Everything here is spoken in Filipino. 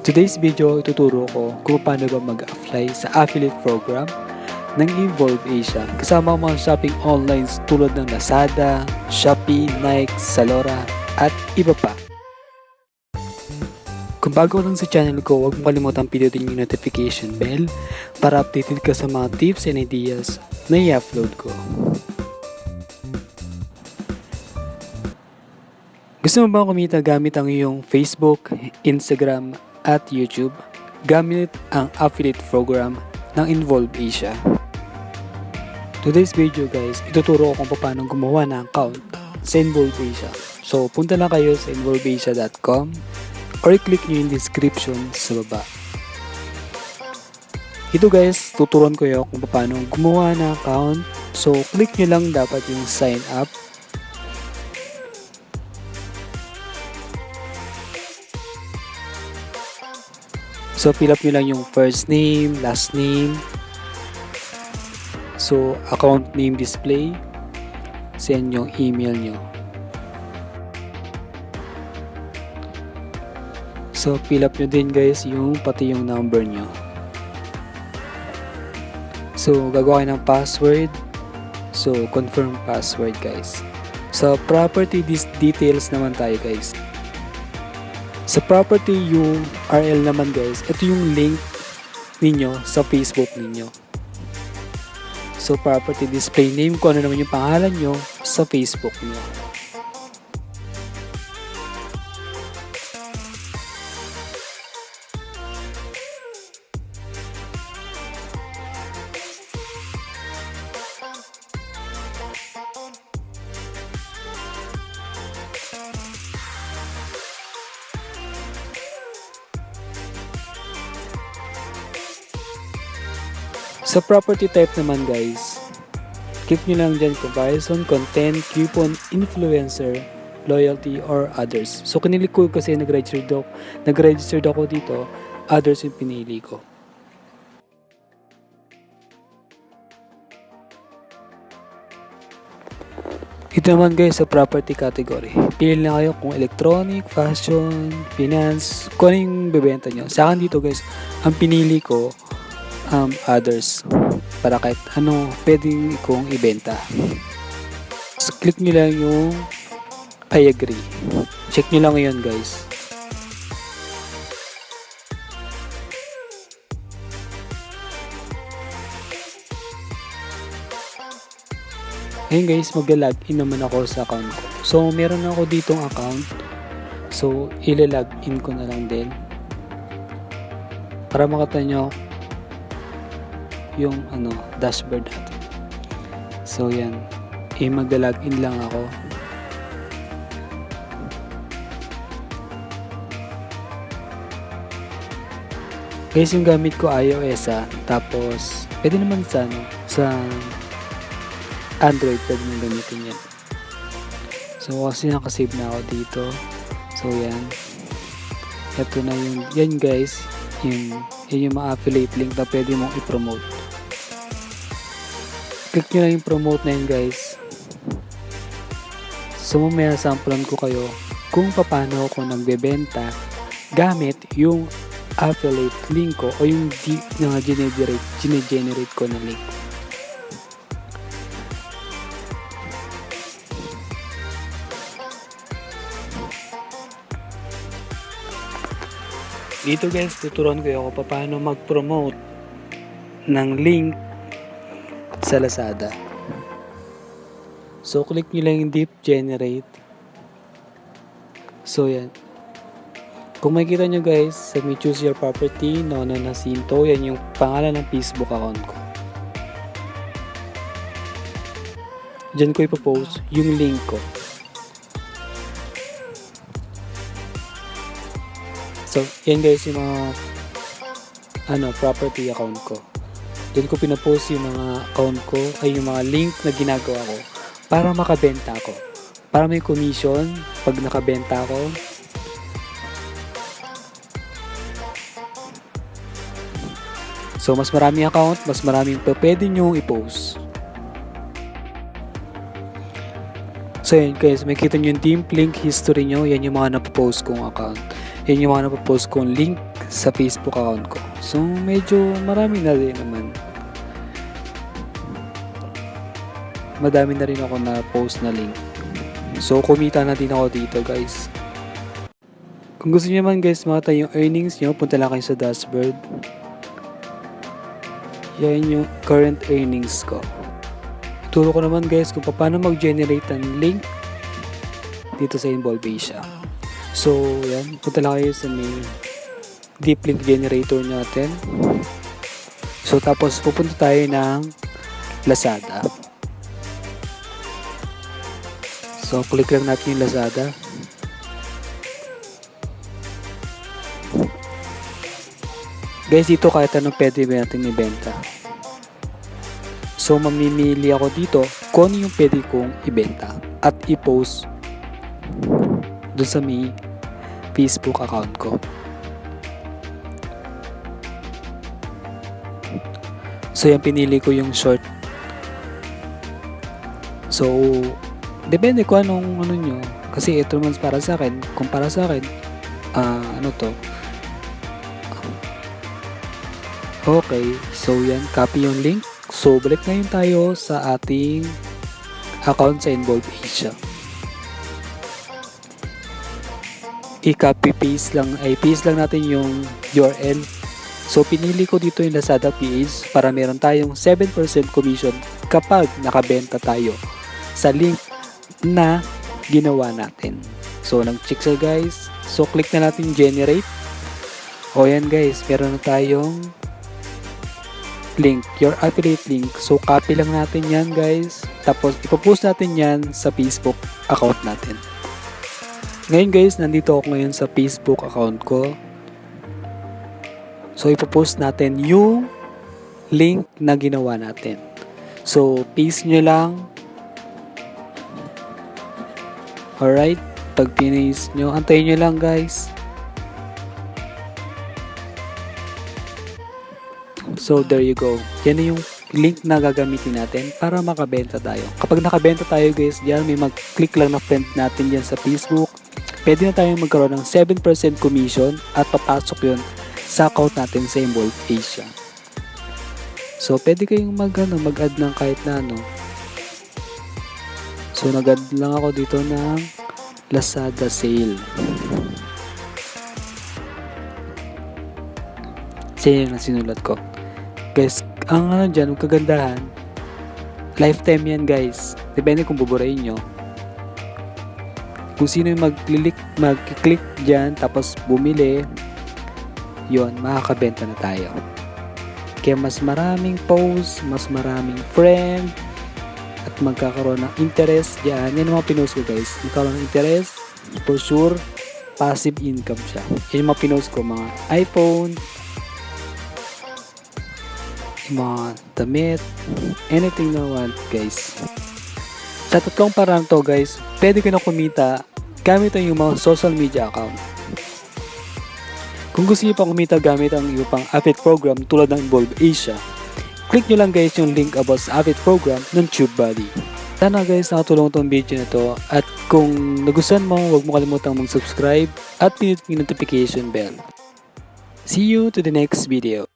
Today's video, ituturo ko kung paano ba mag-apply sa affiliate program ng Evolve Asia kasama ang mga shopping online tulad ng Lazada, Shopee, Nike, Zalora at iba pa. Kung bago lang sa channel ko, huwag mo kalimutang pindutin yung notification bell para updated ka sa mga tips and ideas na i-upload ko. Gusto mo bang kumita gamit ang iyong Facebook, Instagram, at YouTube gamit ang affiliate program ng Evolve Asia? Today's video guys, ituturo ko kung paano gumawa ng account sa Evolve Asia. So punta lang kayo sa involveasia.com or i-click nyo yung description sa baba. Ito guys, tuturuan ko kayo kung paano gumawa ng account. So click nyo lang dapat yung sign up. So, fill up nyo lang yung first name, last name. So, account name display. Send yung email nyo. So, fill up nyo din guys yung pati yung number nyo. So, gagawa kayo ng password. So, confirm password guys. So, property details naman tayo guys. Sa property URL naman guys, ito yung link ninyo sa Facebook ninyo. So property display name, kung ano naman yung pangalan nyo sa Facebook nyo. Sa property type naman guys, click nyo lang dyan comparison, content, coupon, influencer, loyalty, or others. So kinilik ko kasi nag-registered ako dito, others yung pinili ko. Ito naman guys sa property category. Pili na kayo kung electronic, fashion, finance, kung ano yung bebenta nyo. Sa akin dito guys, ang pinili ko others para kahit ano pwedeng kong ibenta. So, click nyo lang yung I agree. Check nyo lang ngayon guys. Ngayon guys, mag-login naman ako sa account ko. So, meron ako ditong account. So, ila-login ko na lang din para makita nyo yung dashboard natin. So yan, magla-login lang ako. Guys, yung gamit ko iOS tapos pwede naman sa Android pwede nyo gamitin yan. So kasi nakasave na ako dito. So yan, ito na yan guys, yun yung mga affiliate link na pwede mong i-promote. Click nyo lang yung promote na yun guys. So mamaya samplan ko kayo kung paano ako nagbebenta gamit yung affiliate link ko o yung generate ko na link. Dito guys, tuturuan ko kayo kung paano mag-promote ng link sa Lazada. So, click nyo lang yung deep generate. So, yan. Kung makikita nyo guys, sa may choose your property, Nono Nacinto, yan yung pangalan ng Facebook account ko. Diyan ko ipopost yung link ko. So, yan guys yung mga property account ko. Doon ko pinapost yung mga account ko ay yung mga link na ginagawa ko para makabenta ako. Para may commission pag nakabenta ako. So, mas maraming account, mas maraming pwede nyo i-post. So yun guys, makikita nyo yung team link history nyo. Yan yung mga napopost kong account. Yan yung mga napopost kong link sa Facebook account ko. So medyo marami na rin naman. Madami na rin ako na post na link. So kumita na din ako dito guys. Kung gusto niyo naman guys makita yung earnings niyo, punta lang kayo sa dashboard. Yan yung current earnings ko. Turo ko naman guys kung paano mag-generate ng link dito sa Involve Asia. So yan, punta lang kayo sa may deep link generator natin. So tapos pupunta tayo ng Lazada. So, click lang natin yung Lazada. Guys, dito kahit anong pwede natin ibenta. So, mamimili ako dito kung ano yung pwede kong ibenta at i-post dun sa may Facebook account ko. So, yan pinili ko yung short. So, depende kung anong ano nyo. Kasi ito naman para sa akin. Kung para sa akin, ano to? Okay. So, yan. Copy yung link. So, balik ngayon tayo sa ating account sa Involve Asia. I-copy paste lang natin yung URL. So, pinili ko dito yung Lazada PH para meron tayong 7% commission kapag nakabenta tayo sa link na ginawa natin. So, nag-check siya guys. So, click na natin generate. O yan guys, meron na tayong link, your affiliate link. So, copy lang natin yan guys. Tapos, ipopost natin yan sa Facebook account natin. Ngayon guys, nandito ako ngayon sa Facebook account ko. So, ipopost natin yung link na ginawa natin. So, paste nyo lang. Alright, pag pinis nyo, antayin nyo lang guys. So there you go. Yan na yung link na gagamitin natin para makabenta tayo. Kapag nakabenta tayo guys, diyan may mag-click lang na friend natin yan sa Facebook. Pwede na tayong magkaroon ng 7% commission at papasok yun sa account natin sa Involve Asia. So pwede kayong mag-add ng kahit na ano. So, nag-add lang ako dito ng Lazada sale. Sale na sinulat ko. Guys, ang ano dyan, ang kagandahan, lifetime yan guys. Depende kung buburahin nyo. Kung sino yung mag-click dyan, tapos bumili, yon, makakabenta na tayo. Kaya mas maraming post, mas maraming friend, at magkakaroon ng interest dyan. Yan yung mga pinost ko guys. Magkakaroon ng interest, for sure, passive income siya. Yan yung mga pinost ko, mga iPhone, mga damit, anything na want guys. Sa tatlong parang to guys, pwede ka na kumita gamit ang yung mga social media account. Kung gusto niyo pang kumita gamit ang iyo pang affiliate program tulad ng Involve Asia, click nyo lang guys yung link about sa affiliate program ng TubeBuddy. Sana guys nakatulong itong video na to, at kung nagustuhan mo, huwag mo kalimutang mag-subscribe at pindutin yung notification bell. See you to the next video.